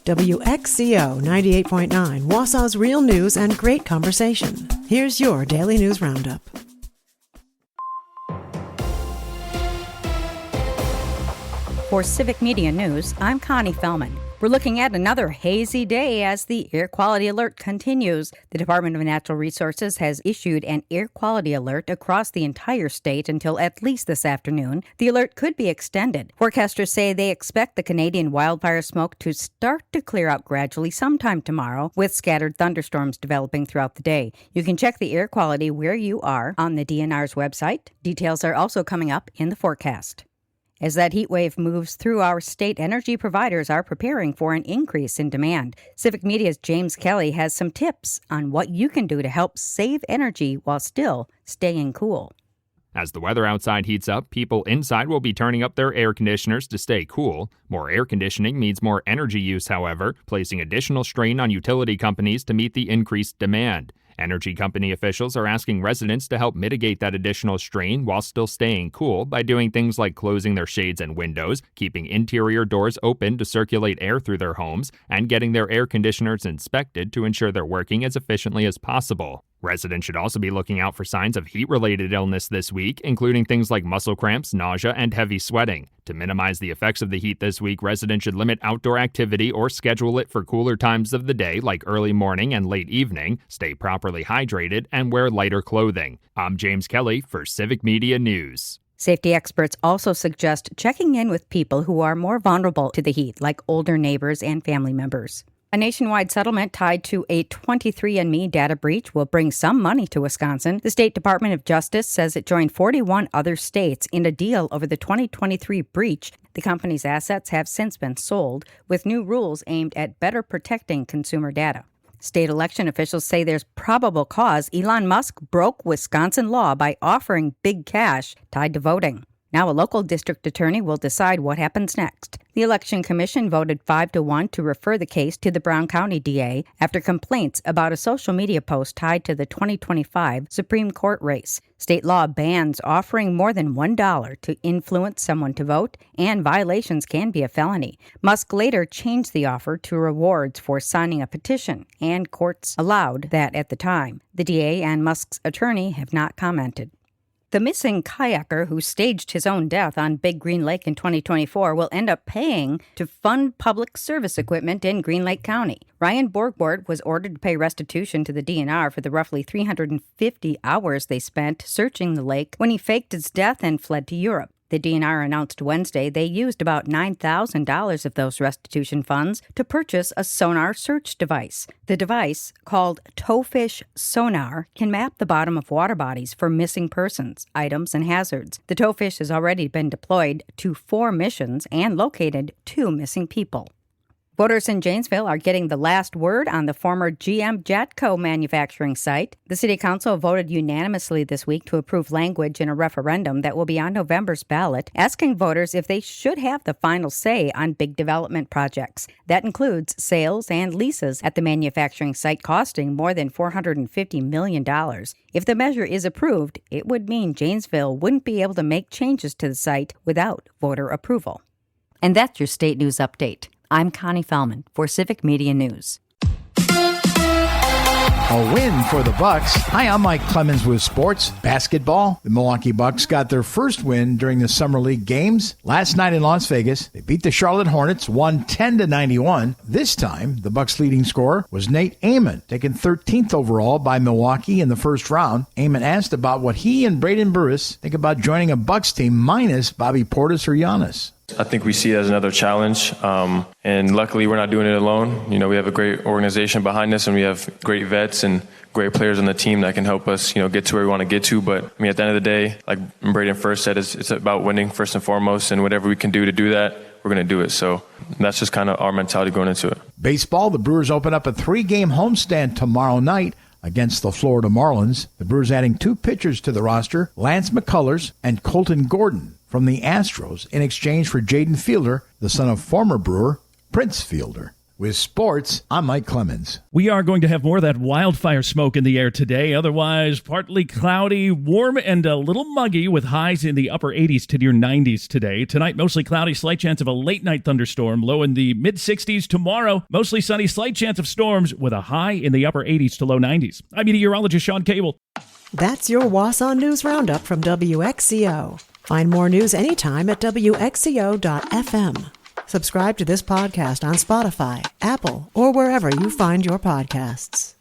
WXCO 98.9, Wausau's real news and great conversation. Here's your Daily News Roundup. For Civic Media News, I'm Connie Fellman. We're looking at another hazy day as the air quality alert continues. The Department of Natural Resources has issued an air quality alert across the entire state until at least this afternoon. The alert could be extended. Forecasters say they expect the Canadian wildfire smoke to start to clear out gradually sometime tomorrow, with scattered thunderstorms developing throughout the day. You can check the air quality where you are on the DNR's website. Details are also coming up in the forecast. As that heat wave moves through our state, energy providers are preparing for an increase in demand. Civic Media's James Kelly has some tips on what you can do to help save energy while still staying cool. As the weather outside heats up, people inside will be turning up their air conditioners to stay cool. More air conditioning means more energy use, however, placing additional strain on utility companies to meet the increased demand. Energy company officials are asking residents to help mitigate that additional strain while still staying cool by doing things like closing their shades and windows, keeping interior doors open to circulate air through their homes, and getting their air conditioners inspected to ensure they're working as efficiently as possible. Residents should also be looking out for signs of heat-related illness this week, including things like muscle cramps, nausea, and heavy sweating. To minimize the effects of the heat this week, residents should limit outdoor activity or schedule it for cooler times of the day like early morning and late evening, stay properly hydrated, and wear lighter clothing. I'm James Kelly for Civic Media News. Safety experts also suggest checking in with people who are more vulnerable to the heat, like older neighbors and family members. A nationwide settlement tied to a 23andMe data breach will bring some money to Wisconsin. The State Department of Justice says it joined 41 other states in a deal over the 2023 breach. The company's assets have since been sold, with new rules aimed at better protecting consumer data. State election officials say there's probable cause Elon Musk broke Wisconsin law by offering big cash tied to voting. Now a local district attorney will decide what happens next. The Election Commission voted 5-1 to refer the case to the Brown County DA after complaints about a social media post tied to the 2025 Supreme Court race. State law bans offering more than $1 to influence someone to vote, and violations can be a felony. Musk later changed the offer to rewards for signing a petition, and courts allowed that at the time. The DA and Musk's attorney have not commented. The missing kayaker who staged his own death on Big Green Lake in 2024 will end up paying to fund public service equipment in Green Lake County. Ryan Borgward was ordered to pay restitution to the DNR for the roughly 350 hours they spent searching the lake when he faked his death and fled to Europe. The DNR announced Wednesday they used about $9,000 of those restitution funds to purchase a sonar search device. The device, called Towfish Sonar, can map the bottom of water bodies for missing persons, items, and hazards. The Towfish has already been deployed to 4 missions and located 2 missing people. Voters in Janesville are getting the last word on the former GM Jatco manufacturing site. The City Council voted unanimously this week to approve language in a referendum that will be on November's ballot, asking voters if they should have the final say on big development projects. That includes sales and leases at the manufacturing site costing more than $450 million. If the measure is approved, it would mean Janesville wouldn't be able to make changes to the site without voter approval. And that's your state news update. I'm Connie Fellman for Civic Media News. A win for the Bucks. Hi, I'm Mike Clemens with sports. Basketball. The Milwaukee Bucks got their first win during the Summer League games. Last night in Las Vegas, they beat the Charlotte Hornets 110-91. This time, the Bucks' leading scorer was Nate Amon, taken 13th overall by Milwaukee in the first round. Amon asked about what he and Braden Burris think about joining a Bucks team minus Bobby Portis or Giannis. I think we see it as another challenge, and luckily we're not doing it alone. You know, we have a great organization behind us, and we have great vets and great players on the team that can help us, get to where we want to get to. But, I mean, at the end of the day, like Braden first said, it's about winning first and foremost, and whatever we can do to do that, we're going to do it. So that's just kind of our mentality going into it. Baseball, the Brewers open up a 3-game homestand tomorrow night against the Florida Marlins. The Brewers adding 2 pitchers to the roster, Lance McCullers and Colton Gordon from the Astros, in exchange for Jaden Fielder, the son of former Brewer Prince Fielder. With sports, I'm Mike Clemens. We are going to have more of that wildfire smoke in the air today. Otherwise, partly cloudy, warm, and a little muggy with highs in the upper 80s to near 90s today. Tonight, mostly cloudy, slight chance of a late-night thunderstorm, low in the mid-60s. Tomorrow, mostly sunny, slight chance of storms with a high in the upper 80s to low 90s. I'm meteorologist Sean Cable. That's your Wausau News Roundup from WXCO. Find more news anytime at WXCO.FM. Subscribe to this podcast on Spotify, Apple, or wherever you find your podcasts.